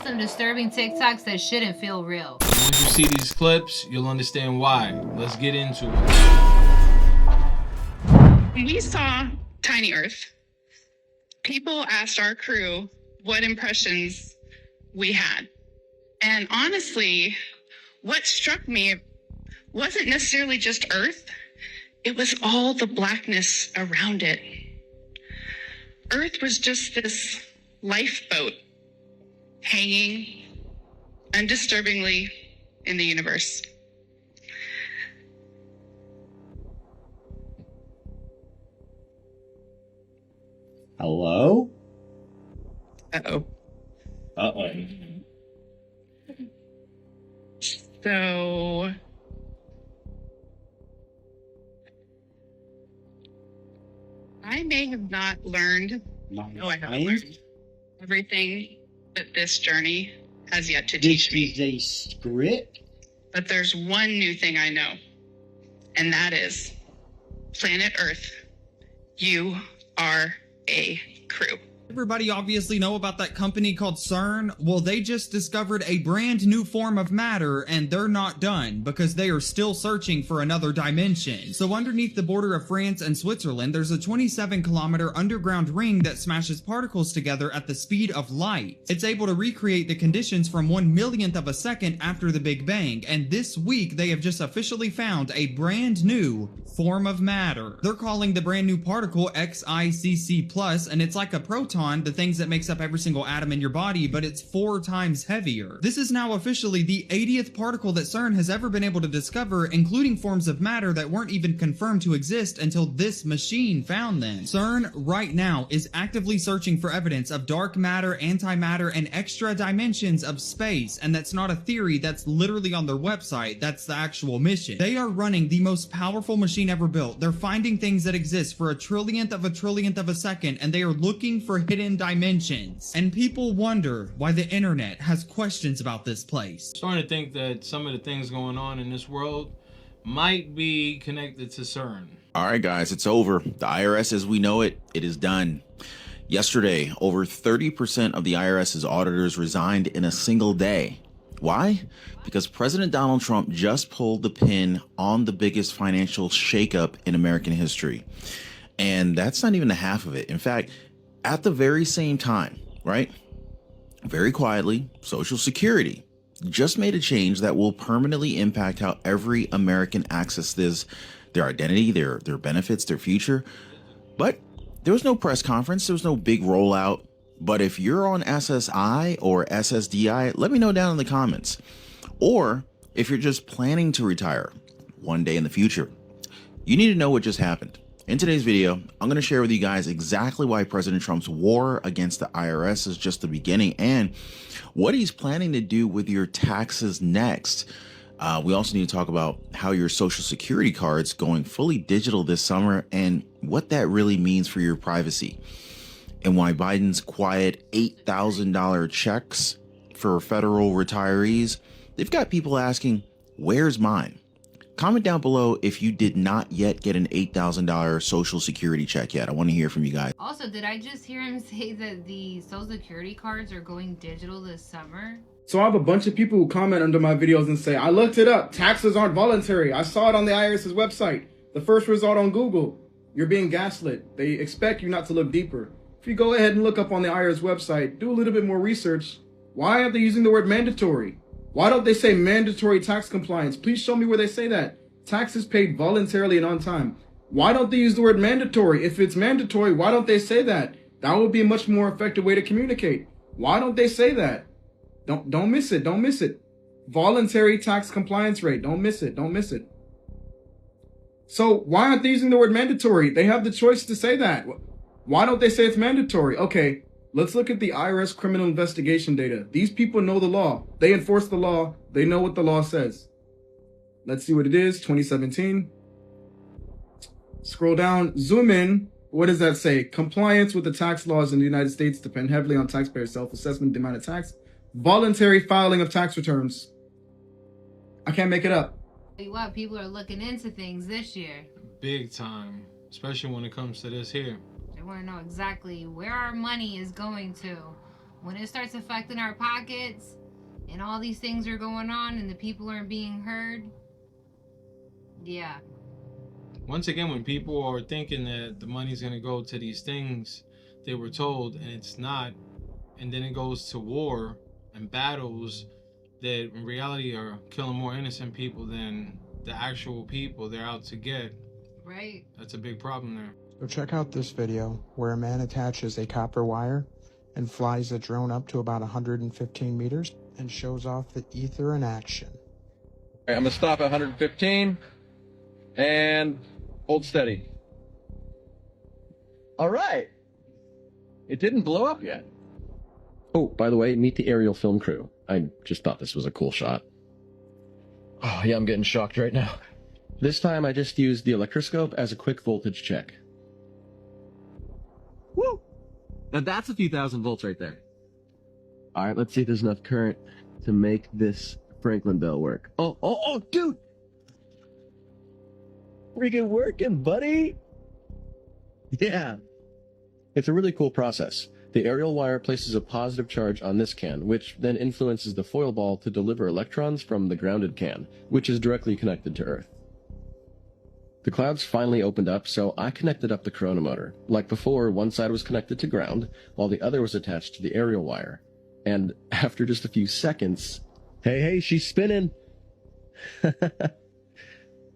some disturbing TikToks that shouldn't feel real. Once you see these clips, you'll understand why. Let's get into it. When we saw Tiny Earth, people asked our crew what impressions we had. And honestly, what struck me wasn't necessarily just Earth, it was all the blackness around it. Earth was just this lifeboat hanging undisturbingly in the universe. Hello? Uh-oh. Uh-oh. So I may have not learned, no, I haven't learned everything that this journey has yet to teach me. This is a script? But there's one new thing I know, and that is planet Earth, you are a crew. Everybody obviously know about that company called CERN. Well, they just discovered a brand new form of matter, and they're not done because they are still searching for another dimension. So underneath the border of France and Switzerland, there's a 27-kilometer underground ring that smashes particles together at the speed of light. It's able to recreate the conditions from 1/1,000,000th of a second after the Big Bang, and this week they have just officially found a brand new form of matter. They're calling the brand new particle XICC+, and it's like a proton, the things that makes up every single atom in your body, but it's 4 times heavier. This is now officially the 80th particle that CERN has ever been able to discover, including forms of matter that weren't even confirmed to exist until this machine found them. CERN right now is actively searching for evidence of dark matter, antimatter, and extra dimensions of space, and that's not a theory, that's literally on their website. That's the actual mission. They are running the most powerful machine ever built. They're finding things that exist for a trillionth of a second, and they are looking for hidden dimensions. And people wonder why the internet has questions about this place. I'm starting to think that some of the things going on in this world might be connected to CERN. All right, guys, it's over. The IRS as we know it, it is done. Yesterday, over 30% of the IRS's auditors resigned in a single day. Why? Because President Donald Trump just pulled the pin on the biggest financial shakeup in American history. And that's not even the half of it. In fact, at the very same time, right? Very quietly, Social Security just made a change that will permanently impact how every American accesses their identity, their benefits, their future. But there was no press conference. There was no big rollout. But if you're on SSI or SSDI, let me know down in the comments. Or if you're just planning to retire one day in the future, you need to know what just happened. In today's video, I'm going to share with you guys exactly why President Trump's war against the IRS is just the beginning and what he's planning to do with your taxes next. We also need to talk about how your Social Security card's going fully digital this summer and what that really means for your privacy, and why Biden's quiet $8,000 checks for federal retirees, they've got people asking, where's mine? Comment down below if you did not yet get an $8,000 Social Security check yet. I want to hear from you guys. Also, did I just hear him say that the Social Security cards are going digital this summer? So I have a bunch of people who comment under my videos and say, I looked it up. Taxes aren't voluntary. I saw it on the IRS's website. The first result on Google. You're being gaslit. They expect you not to look deeper. If you go ahead and look up on the IRS website, do a little bit more research. Why aren't they using the word mandatory? Why don't they say mandatory tax compliance? Please show me where they say that. Taxes paid voluntarily and on time. Why don't they use the word mandatory? If it's mandatory, why don't they say that? That would be a much more effective way to communicate. Why don't they say that? Don't miss it. Don't miss it. Voluntary tax compliance rate. Don't miss it. Don't miss it. So why aren't they using the word mandatory? They have the choice to say that. Why don't they say it's mandatory? Okay. Let's look at the IRS criminal investigation data. These people know the law. They enforce the law. They know what the law says. Let's see what it is. 2017. Scroll down, zoom in. What does that say? Compliance with the tax laws in the United States depend heavily on taxpayer self-assessment, the amount of tax. Voluntary filing of tax returns. I can't make it up. What, people are looking into things this year. Big time, especially when it comes to this here. They want to know exactly where our money is going to. when it starts affecting our pockets and all these things are going on and the people aren't being heard, yeah. Once again, when people are thinking that the money's going to go to these things they were told, and it's not, and then it goes to war and battles that in reality are killing more innocent people than the actual people they're out to get. Right. That's a big problem there. So check out this video where a man attaches a copper wire and flies a drone up to about 115 meters and shows off the ether in action. All right, I'm gonna stop at 115 and hold steady. All right. It didn't blow up yet. Oh, by the way, meet the aerial film crew. I just thought this was a cool shot. Oh, yeah, I'm getting shocked right now. This time I just used the electroscope as a quick voltage check. Woo! Now that's a few thousand volts right there. All right, let's see if there's enough current to make this Franklin bell work. Oh, dude! Freaking working, buddy! Yeah. It's a really cool process. The aerial wire places a positive charge on this can, which then influences the foil ball to deliver electrons from the grounded can, which is directly connected to Earth. The clouds finally opened up, so I connected up the corona motor. Like before, one side was connected to ground, while the other was attached to the aerial wire. And after just a few seconds, hey, she's spinning!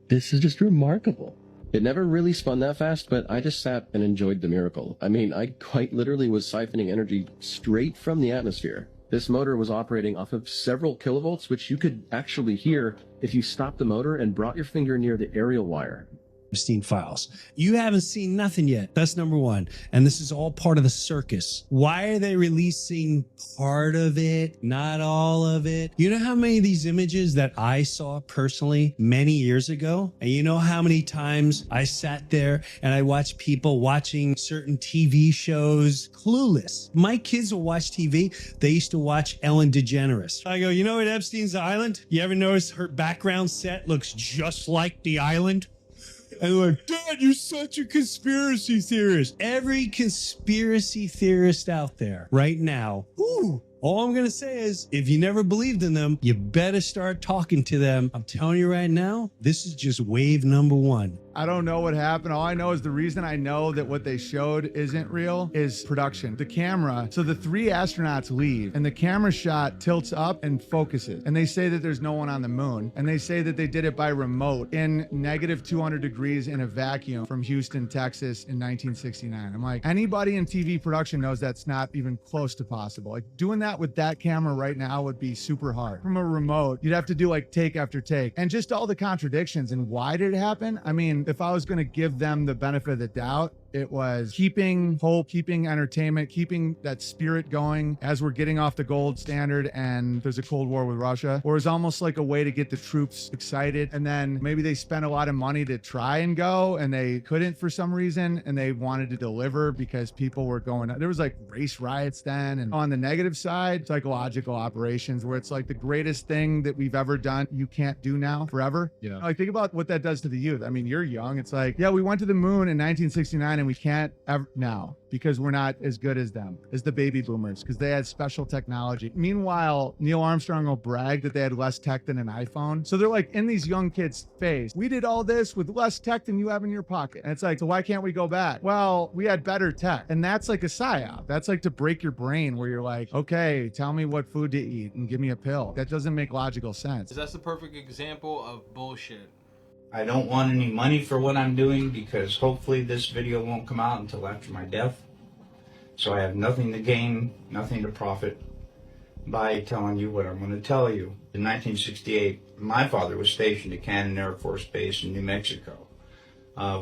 This is just remarkable. It never really spun that fast, but I just sat and enjoyed the miracle. I mean, I quite literally was siphoning energy straight from the atmosphere. This motor was operating off of several kilovolts, which you could actually hear if you stopped the motor and brought your finger near the aerial wire. Epstein files. You haven't seen nothing yet. That's number one. And this is all part of the circus. Why are they releasing part of it, not all of it? You know how many of these images that I saw personally many years ago? And you know how many times I sat there and I watched people watching certain TV shows clueless. My kids will watch TV. They used to watch Ellen DeGeneres. I go, you know what Epstein's Island? You ever notice her background set looks just like the island? And they're like, Dad, you're such a conspiracy theorist. Every conspiracy theorist out there right now, all I'm going to say is, if you never believed in them, you better start talking to them. I'm telling you right now, this is just wave number one. I don't know what happened. All I know is the reason I know that what they showed isn't real is production. The camera, so the 3 astronauts leave and the camera shot tilts up and focuses. And they say that there's no one on the moon. And they say that they did it by remote in negative 200 degrees in a vacuum from Houston, Texas in 1969. I'm like, anybody in TV production knows that's not even close to possible. Like doing that with that camera right now would be super hard. From a remote, you'd have to do like take after take. And just all the contradictions and why did it happen? I mean, if I was going to give them the benefit of the doubt, it was keeping hope, keeping entertainment, keeping that spirit going as we're getting off the gold standard and there's a Cold War with Russia, or it's almost like a way to get the troops excited. And then maybe they spent a lot of money to try and go and they couldn't for some reason and they wanted to deliver because people were going, there was like race riots then. And on the negative side, psychological operations where it's like the greatest thing that we've ever done, you can't do now forever. Yeah. Like think about what that does to the youth. I mean, you're young. It's like, yeah, we went to the moon in 1969 and we can't ever now because we're not as good as them, as the baby boomers, because they had special technology. Meanwhile, Neil Armstrong will brag that they had less tech than an iPhone. So they're like in these young kids' face, we did all this with less tech than you have in your pocket. And it's like, so why can't we go back? Well, we had better tech. And that's like a psyop. That's like to break your brain where you're like, okay, tell me what food to eat and give me a pill. That doesn't make logical sense. That's the perfect example of bullshit. I don't want any money for what I'm doing because hopefully this video won't come out until after my death. So I have nothing to gain, nothing to profit by telling you what I'm going to tell you. In 1968, my father was stationed at Cannon Air Force Base in New Mexico.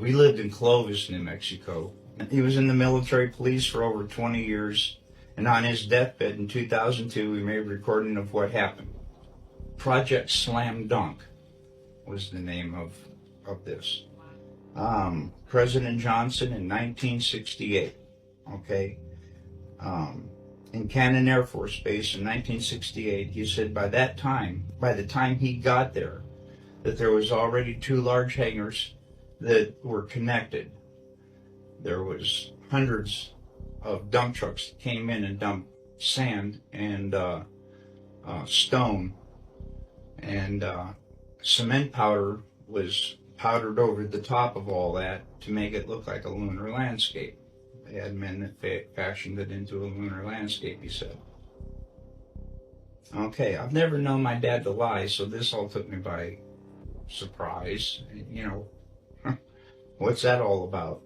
We lived in Clovis, New Mexico. He was in the military police for over 20 years. And on his deathbed in 2002, we made a recording of what happened. Project Slam Dunk was the name of this. President Johnson in 1968, okay? In Cannon Air Force Base in 1968, he said by the time he got there, that there was already 2 large hangars that were connected. There was hundreds of dump trucks that came in and dumped sand and stone, and cement powder was powdered over the top of all that to make it look like a lunar landscape. They had men that fashioned it into a lunar landscape, he said. Okay, I've never known my dad to lie, so this all took me by surprise. You know, what's that all about?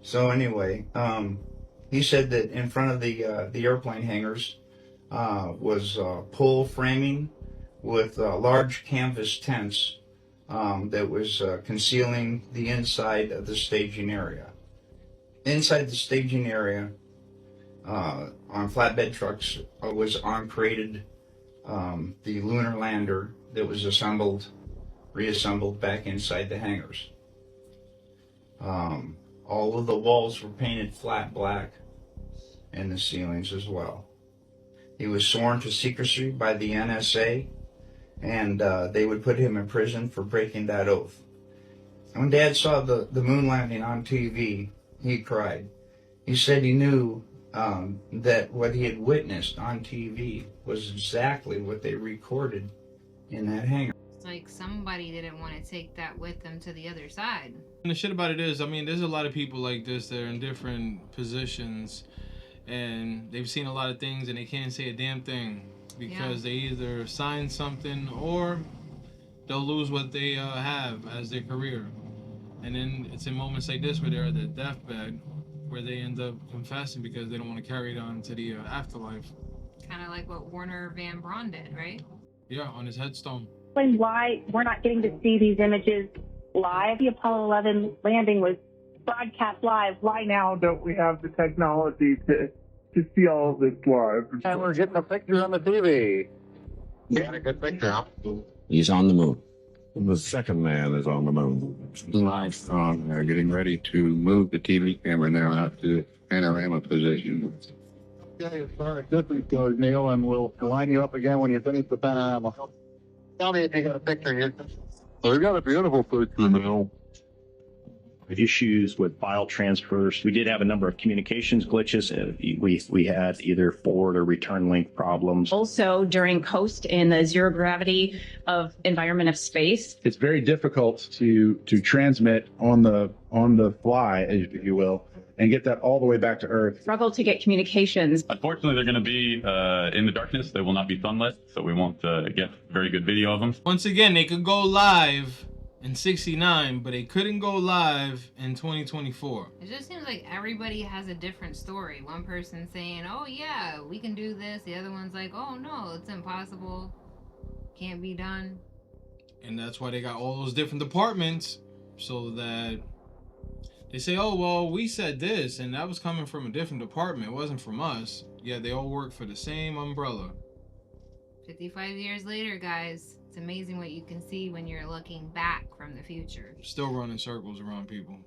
So anyway, he said that in front of the airplane hangars was pole framing with large canvas tents that was concealing the inside of the staging area. Inside the staging area, on flatbed trucks, was created the lunar lander that was reassembled back inside the hangars. All of the walls were painted flat black, and the ceilings as well. He was sworn to secrecy by the NSA, and they would put him in prison for breaking that oath. When Dad saw the moon landing on TV, he cried. He said he knew that what he had witnessed on TV was exactly what they recorded in that hangar. It's like somebody didn't want to take that with them to the other side. And the shit about it is, I mean, there's a lot of people like this that are in different positions, and they've seen a lot of things, and they can't say a damn thing because they either sign something or they'll lose what they have as their career. And then it's in moments like this where they're at their deathbed where they end up confessing because they don't want to carry it on to the afterlife. Kind of like what Warner Van Braun did, right? Yeah, on his headstone. Explain why we're not getting to see these images live. The Apollo 11 landing was broadcast live. Why now don't we have the technology to see all of this live? And we're getting a picture on the TV. Got a good picture. He's on the moon. The second man is on the moon. Nice. They're getting ready to move the TV camera now out to panorama position. Okay, as far as distance goes, Neil, and we'll line you up again when you finish the panorama. Tell me if you got a picture here. They've got a beautiful picture, Neil. Issues with file transfers. We did have a number of communications glitches. We had either forward or return link problems. Also, during coast in the zero gravity of environment of space, it's very difficult to transmit on the fly, if you will, and get that all the way back to Earth. Struggle to get communications. Unfortunately, they're going to be in the darkness. They will not be sunlit, so we won't get very good video of them. Once again, they could go live in 69, but they couldn't go live in 2024. It just seems like everybody has a different story. One person saying, oh yeah, we can do this. The other one's like, oh no, it's impossible. Can't be done. And that's why they got all those different departments, so that they say, oh, well, we said this, and that was coming from a different department. It wasn't from us. Yeah, they all work for the same umbrella. 55 years later, guys, it's amazing what you can see when you're looking back from the future. Still running circles around people.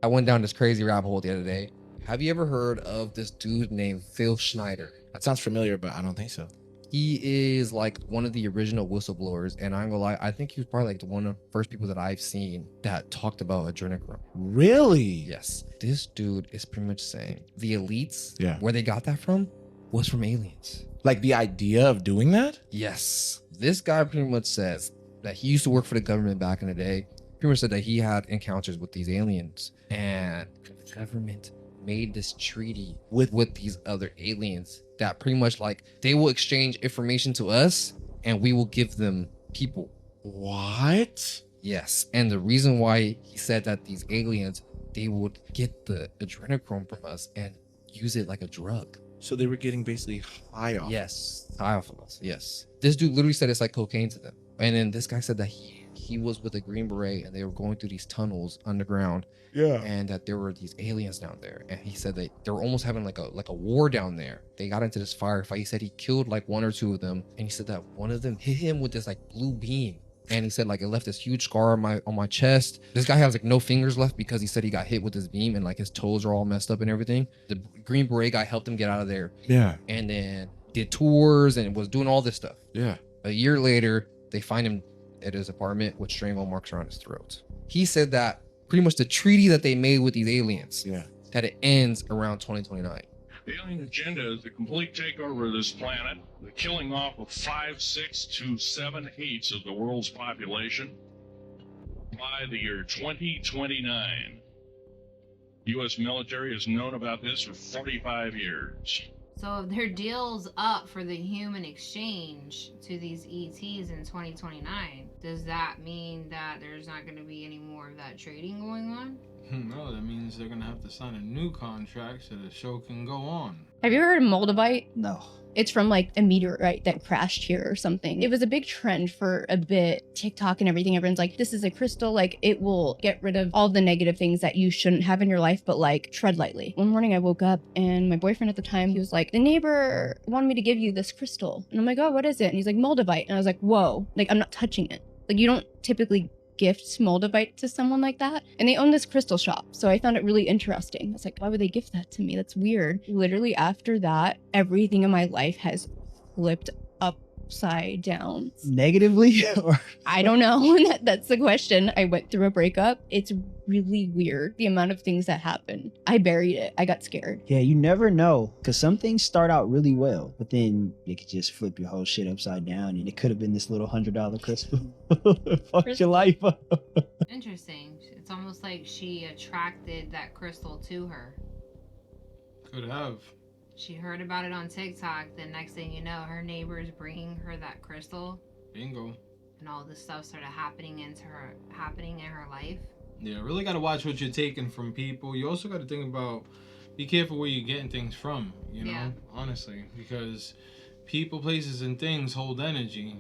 I went down this crazy rabbit hole the other day. Have you ever heard of this dude named Phil Schneider? That sounds familiar, but I don't think so. He is like one of the original whistleblowers, and I'm gonna lie, I think he was probably like one of the first people that I've seen that talked about adrenochrome. Really? Yes. This dude is pretty much saying the elites, yeah, where they got that from was from aliens. Like the idea of doing that? Yes. This guy pretty much says that he used to work for the government back in the day. Pretty much said that he had encounters with these aliens, and the government made this treaty with these other aliens that pretty much like they will exchange information to us and we will give them people. What? Yes. And the reason why he said that these aliens, they would get the adrenochrome from us and use it like a drug. So they were getting basically high off. Yes, high off of us. Yes. This dude literally said it's like cocaine to them. And then this guy said that he was with a Green Beret and they were going through these tunnels underground. Yeah. And that there were these aliens down there. And he said that they were almost having like a war down there. They got into this firefight. He said he killed like one or two of them. And he said that one of them hit him with this like blue beam. And he said like it left this huge scar on my chest. This guy has like no fingers left because he said he got hit with this beam and like his toes are all messed up and everything. The Green Beret guy helped him get out of there. Yeah. And then did tours and was doing all this stuff. Yeah. A year later, they find him at his apartment with strangle marks around his throat. He said that pretty much the treaty that they made with these aliens, yeah, that it ends around 2029. The alien agenda is the complete takeover of this planet, the killing off of 5/6 to 7/8 of the world's population by the year 2029. U.S. military has known about this for 45 years. So if their deal's up for the human exchange to these ETs in 2029, does that mean that there's not going to be any more of that trading going on? No, that means they're going to have to sign a new contract so the show can go on. Have you ever heard of Moldavite? No. It's from like a meteorite that crashed here or something. It was a big trend for a bit. TikTok and everything. Everyone's like, this is a crystal. Like, it will get rid of all the negative things that you shouldn't have in your life, but like, tread lightly. One morning I woke up and my boyfriend at the time, he was like, the neighbor wanted me to give you this crystal. And I'm like, oh, what is it? And he's like, Moldavite. And I was like, whoa, like, I'm not touching it. Like, you don't typically gift Moldavite to someone like that. And they own this crystal shop. So I found it really interesting. I was like, why would they gift that to me? That's weird. Literally after that, everything in my life has flipped upside down. Negatively? Or I don't know. That's the question. I went through a breakup. It's really weird, the amount of things that happened. I buried it. I got scared. yeah, you never know, because some things start out really well, but then it could just flip your whole shit upside down, and it could have been this little $100 crystal. Fuck your life up. Interesting. It's almost like she attracted that crystal to her. Could have. She heard about it on TikTok. The next thing you know, her neighbor's bringing her that crystal. Bingo. And all this stuff started happening in her life. Yeah, really got to watch what you're taking from people. You also got to think about, be careful where you're getting things from, you know, honestly, because people, places, and things hold energy.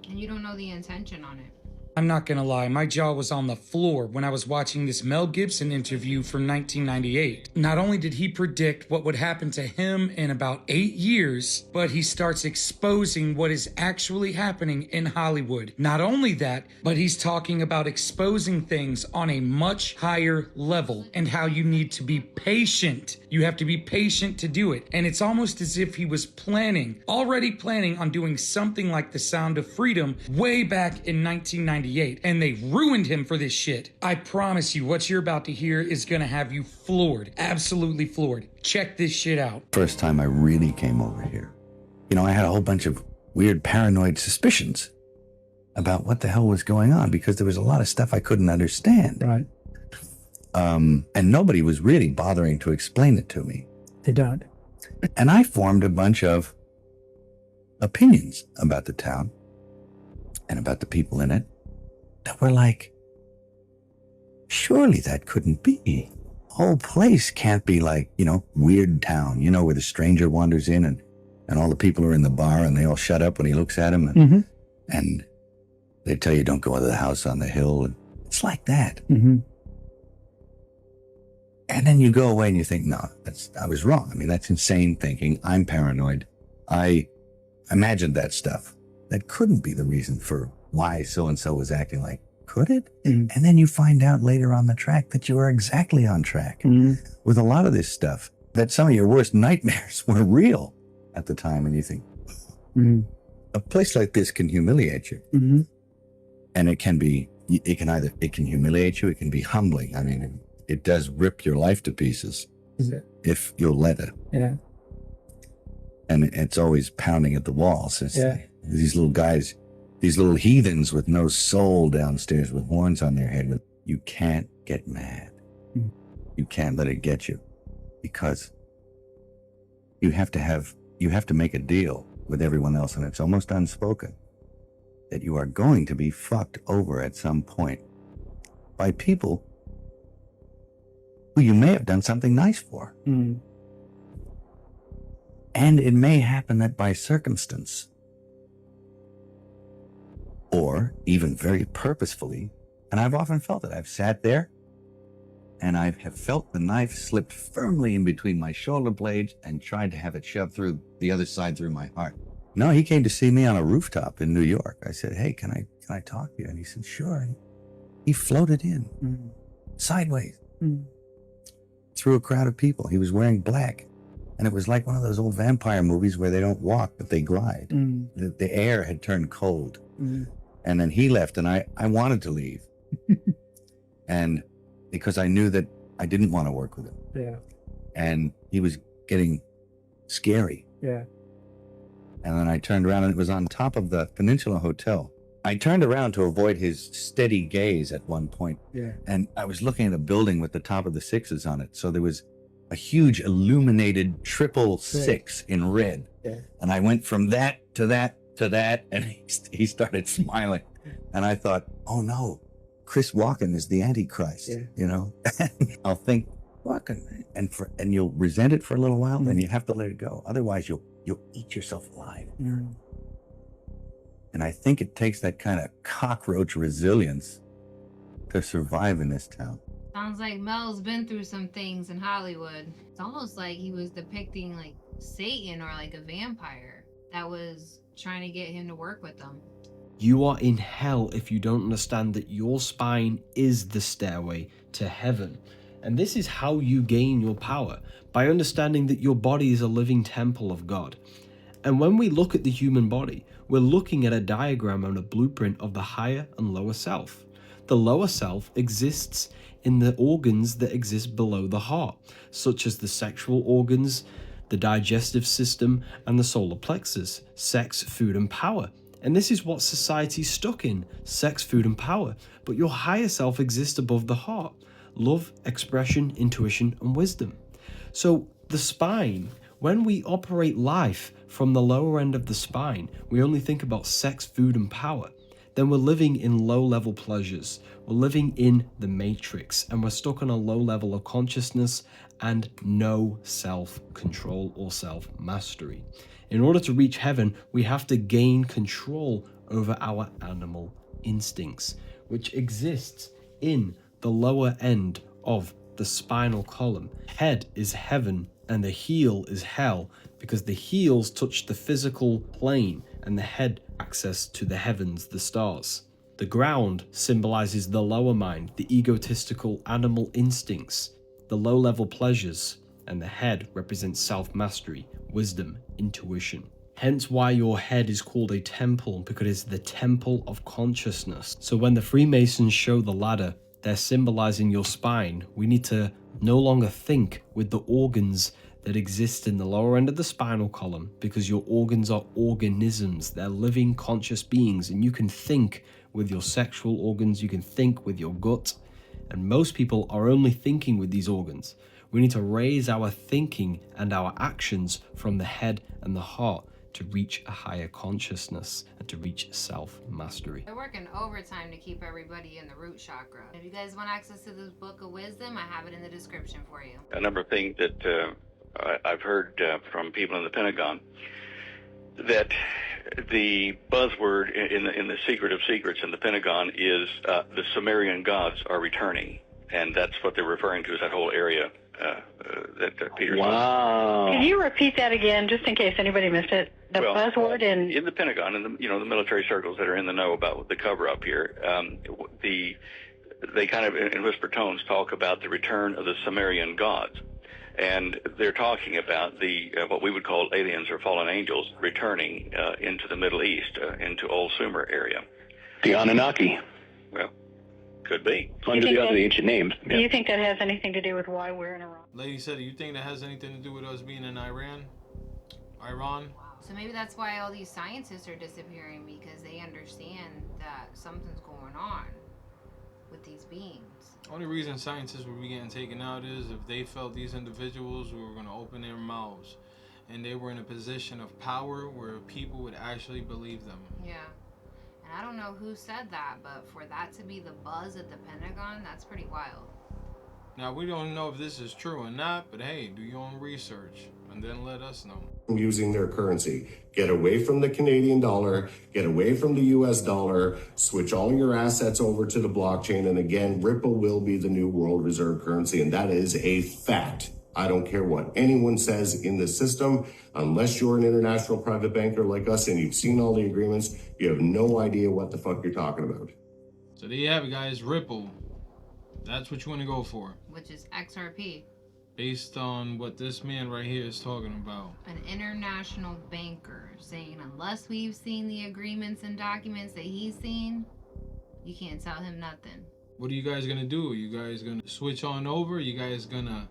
And you don't know the intention on it. I'm not gonna lie, my jaw was on the floor when I was watching this Mel Gibson interview from 1998. Not only did he predict what would happen to him in about 8 years, but he starts exposing what is actually happening in Hollywood. Not only that, but he's talking about exposing things on a much higher level and how you need to be patient. You have to be patient to do it. And it's almost as if he was already planning on doing something like The Sound of Freedom way back in 1998. And they ruined him for this shit. I promise you, what you're about to hear is gonna have you floored. Absolutely floored. Check this shit out. First time I really came over here, you know, I had a whole bunch of weird paranoid suspicions about what the hell was going on, because there was a lot of stuff I couldn't understand. Right. And nobody was really bothering to explain it to me. They don't. And I formed a bunch of opinions about the town and about the people in it that were like, surely that couldn't be. Whole place can't be like, you know, Weird Town, you know, where the stranger wanders in and all the people are in the bar and they all shut up when he looks at them, and, and they tell you don't go into the house on the hill. And it's like that. And then you go away and you think, no, I was wrong. I mean, that's insane thinking. I'm paranoid. I imagined that stuff. That couldn't be the reason for why so-and-so was acting like, could it? And then you find out later on the track that you were exactly on track with a lot of this stuff, that some of your worst nightmares were real at the time. And you think, a place like this can humiliate you. And it can humiliate you, it can be humbling. I mean, it does rip your life to pieces if you'll let it. Yeah. And it's always pounding at the walls. These little guys, these little heathens with no soul downstairs with horns on their head. You can't get mad. You can't let it get you, because you have to make a deal with everyone else, and it's almost unspoken that you are going to be fucked over at some point by people who you may have done something nice for. And it may happen that by circumstance, or even very purposefully, and I've often felt it. I've sat there and I have felt the knife slipped firmly in between my shoulder blades and tried to have it shoved through the other side through my heart. No, he came to see me on a rooftop in New York. I said, hey, can I talk to you? And he said, sure. And he floated in sideways through a crowd of people. He was wearing black. And it was like one of those old vampire movies where they don't walk, but they glide. The air had turned cold. And then he left, and I wanted to leave. And because I knew that I didn't want to work with him. Yeah. And he was getting scary. Yeah. And then I turned around and it was on top of the Peninsula Hotel. I turned around to avoid his steady gaze at one point. Yeah. And I was looking at a building with the top of the sixes on it. So there was a huge illuminated 666 in red. Yeah. And I went from that to that to that, and he started smiling. And I thought, oh no, Chris Walken is the Antichrist, you know? I'll think, Walken, and you'll resent it for a little while, then you have to let it go. Otherwise, you'll eat yourself alive. And I think it takes that kind of cockroach resilience to survive in this town. Sounds like Mel's been through some things in Hollywood. It's almost like he was depicting like Satan or like a vampire that was trying to get him to work with them. You are in hell if you don't understand that your spine is the stairway to heaven. And this is how you gain your power, by understanding that your body is a living temple of God. And when we look at the human body, we're looking at a diagram and a blueprint of the higher and lower self. The lower self exists in the organs that exist below the heart, such as the sexual organs, the digestive system, and the solar plexus, sex, food, and power. And this is what society's stuck in, sex, food, and power. But your higher self exists above the heart, love, expression, intuition, and wisdom. So the spine, when we operate life from the lower end of the spine, we only think about sex, food, and power. Then we're living in low-level pleasures. We're living in the matrix, and we're stuck on a low level of consciousness and no self-control or self-mastery. In order to reach heaven, we have to gain control over our animal instincts, which exists in the lower end of the spinal column. Head is heaven and the heel is hell, because the heels touch the physical plane and the head access to the heavens, the stars. The ground symbolizes the lower mind, the egotistical animal instincts, the low-level pleasures, and the head represents self-mastery, wisdom, intuition. Hence why your head is called a temple, because it is the temple of consciousness. So when the Freemasons show the ladder, they're symbolizing your spine. We need to no longer think with the organs that exist in the lower end of the spinal column, because your organs are organisms. They're living conscious beings, and you can think with your sexual organs, you can think with your gut, and most people are only thinking with these organs. We need to raise our thinking and our actions from the head and the heart to reach a higher consciousness and to reach self-mastery. They're working overtime to keep everybody in the root chakra. If you guys want access to this book of wisdom, I have it in the description for you. A number of things that I've heard from people in the Pentagon, that the buzzword in the secret of secrets in the Pentagon is the Sumerian gods are returning, and that's what they're referring to as that whole area that Peter's Wow. Can you repeat that again, just in case anybody missed it? The buzzword in the Pentagon and the military circles that are in the know about the cover up here, they kind of in whisper tones talk about the return of the Sumerian gods. And they're talking about the what we would call aliens or fallen angels returning into the Middle East, into Old Sumer area. The Anunnaki. Well, could be. Under the other ancient names. Do you think that has anything to do with why we're in Iran? Lady said, do you think that has anything to do with us being in Iran? So maybe that's why all these scientists are disappearing, because they understand that something's going on with these beings. Only reason scientists would be getting taken out is if they felt these individuals were going to open their mouths and they were in a position of power where people would actually believe them. Yeah. And I don't know who said that, but for that to be the buzz at the Pentagon, that's pretty wild. Now, we don't know if this is true or not, but hey, do your own research and then let us know. Using their currency. Get away from the Canadian dollar, get away from the US dollar, switch all your assets over to the blockchain, and again, Ripple will be the new world reserve currency, and that is a fact. I don't care what anyone says in the system, unless you're an international private banker like us and you've seen all the agreements, you have no idea what the fuck you're talking about. So there you have it, guys. Ripple. That's what you want to go for. Which is XRP. Based on what this man right here is talking about. An international banker saying unless we've seen the agreements and documents that he's seen, you can't tell him nothing. What are you guys going to do? Are you guys going to switch on over? Are you guys going to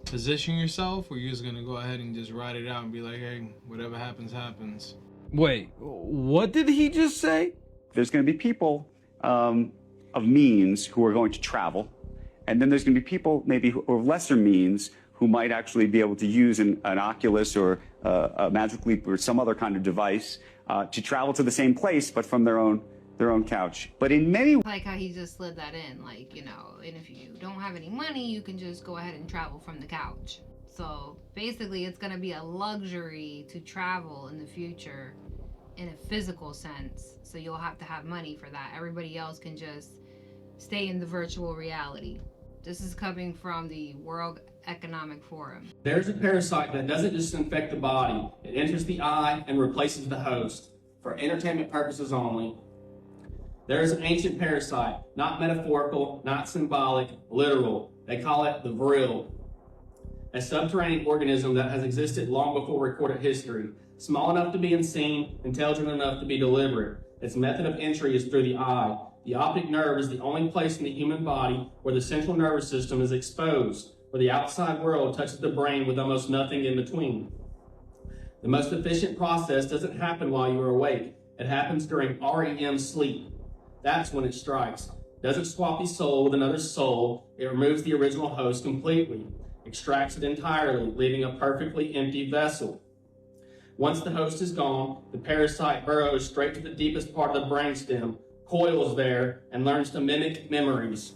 position yourself, or you're just gonna go ahead and just ride it out and be like, hey, whatever happens, happens? Wait, what did he just say? There's going to be people of means who are going to travel, and then there's going to be people maybe who of lesser means who might actually be able to use an Oculus or a Magic Leap or some other kind of device to travel to the same place, but from their own couch. But in many like how he just slid that in, like, you know, and if you don't have any money, you can just go ahead and travel from the couch. So basically it's going to be a luxury to travel in the future in a physical sense. So you'll have to have money for that. Everybody else can just stay in the virtual reality. This is coming from the World Economic Forum. There's a parasite that doesn't just infect the body. It enters the eye and replaces the host for entertainment purposes only. There is an ancient parasite, not metaphorical, not symbolic, literal. They call it the vril. A subterranean organism that has existed long before recorded history. Small enough to be unseen, intelligent enough to be deliberate. Its method of entry is through the eye. The optic nerve is the only place in the human body where the central nervous system is exposed, where the outside world touches the brain with almost nothing in between. The most efficient process doesn't happen while you are awake. It happens during REM sleep. That's when it strikes. It doesn't swap the soul with another soul. It removes the original host completely, extracts it entirely, leaving a perfectly empty vessel. Once the host is gone, the parasite burrows straight to the deepest part of the brainstem, coils there, and learns to mimic memories.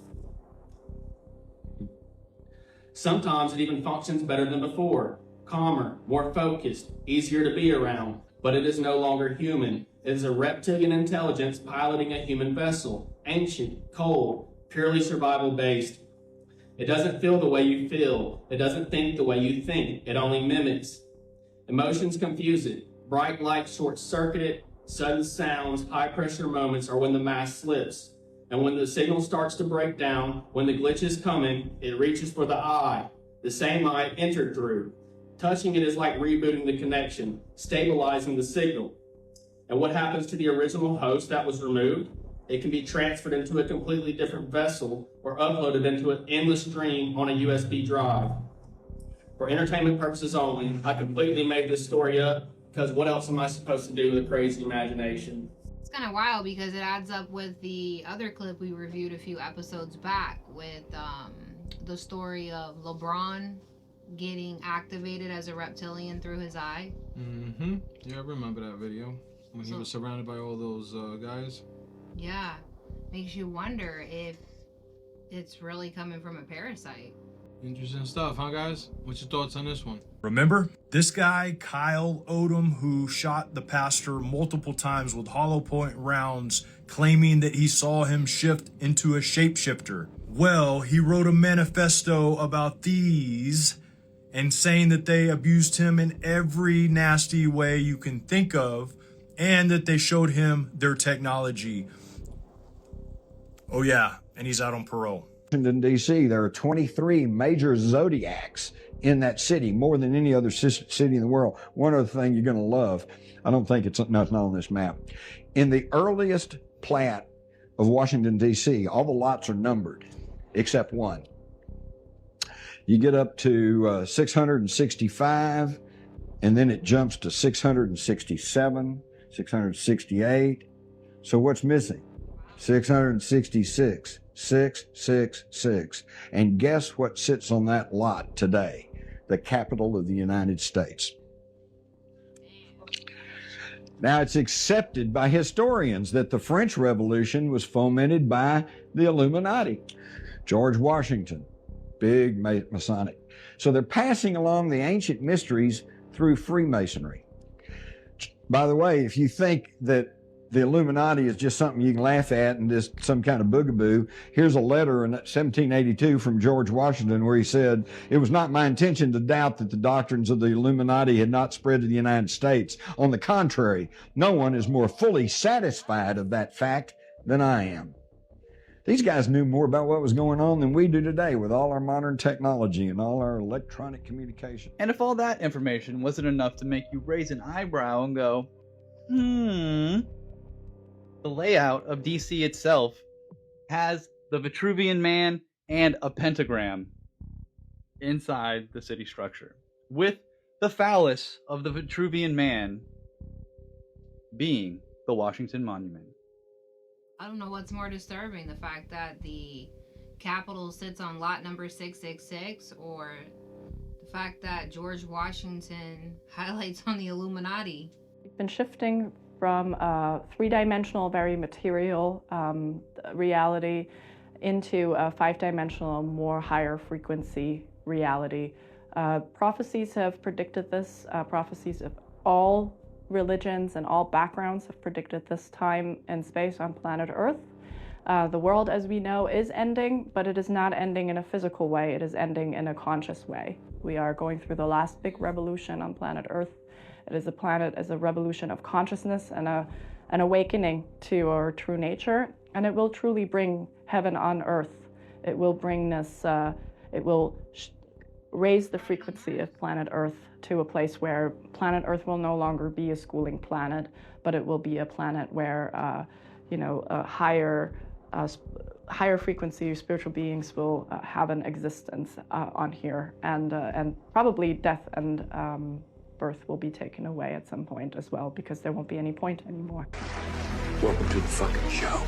Sometimes it even functions better than before, calmer, more focused, easier to be around, but it is no longer human. It is a reptilian intelligence piloting a human vessel, ancient, cold, purely survival-based. It doesn't feel the way you feel. It doesn't think the way you think. It only mimics. Emotions confuse it. Bright lights short-circuit it. Sudden sounds, high-pressure moments are when the mask slips. And when the signal starts to break down, when the glitch is coming, it reaches for the eye, the same eye it entered through. Touching it is like rebooting the connection, stabilizing the signal. And what happens to the original host that was removed? It can be transferred into a completely different vessel or uploaded into an endless stream on a USB drive. For entertainment purposes only, I completely made this story up because what else am I supposed to do with a crazy imagination? It's kind of wild because it adds up with the other clip we reviewed a few episodes back with the story of LeBron getting activated as a reptilian through his eye. Mm-hmm. Yeah, I remember that video when he was surrounded by all those guys. Yeah, makes you wonder if it's really coming from a parasite. Interesting stuff, huh, guys? What's your thoughts on this one? Remember, this guy, Kyle Odom, who shot the pastor multiple times with hollow point rounds, claiming that he saw him shift into a shapeshifter. Well, he wrote a manifesto about these and saying that they abused him in every nasty way you can think of, and that they showed him their technology. Oh yeah, and he's out on parole. Washington, D.C., there are 23 major zodiacs in that city, more than any other city in the world. One other thing you're going to love, I don't think it's nothing on this map. In the earliest plat of Washington, D.C., all the lots are numbered, except one. You get up to 665, and then it jumps to 667, 668. So what's missing? 666. 666. And guess what sits on that lot today? The capital of the United States. Now, it's accepted by historians that the French Revolution was fomented by the Illuminati. George Washington, big Masonic. So they're passing along the ancient mysteries through Freemasonry. By the way, if you think that the Illuminati is just something you can laugh at and just some kind of boogaboo, here's a letter in 1782 from George Washington where he said, "It was not my intention to doubt that the doctrines of the Illuminati had not spread to the United States. On the contrary, no one is more fully satisfied of that fact than I am." These guys knew more about what was going on than we do today with all our modern technology and all our electronic communication. And if all that information wasn't enough to make you raise an eyebrow and go, the layout of DC itself has the Vitruvian Man and a pentagram. inside the city structure, with the phallus of the Vitruvian Man being the Washington Monument. I don't know what's more disturbing, the fact that the Capitol sits on lot number 666, or the fact that George Washington highlights on the Illuminati. We've been shifting from a three-dimensional, very material reality into a five-dimensional, more higher frequency reality. Prophecies have predicted this. Prophecies of all religions and all backgrounds have predicted this time and space on planet Earth. The world as we know is ending, but it is not ending in a physical way. It is ending in a conscious way. We are going through the last big revolution on planet Earth. It is a revolution of consciousness and an awakening to our true nature, and it will truly bring heaven on earth. It will bring this, it will raise the frequency of planet Earth to a place where planet Earth will no longer be a schooling planet, but it will be a planet where, a higher frequency spiritual beings will have an existence on here, and probably death and birth will be taken away at some point as well, because there won't be any point anymore. Welcome to the fucking show.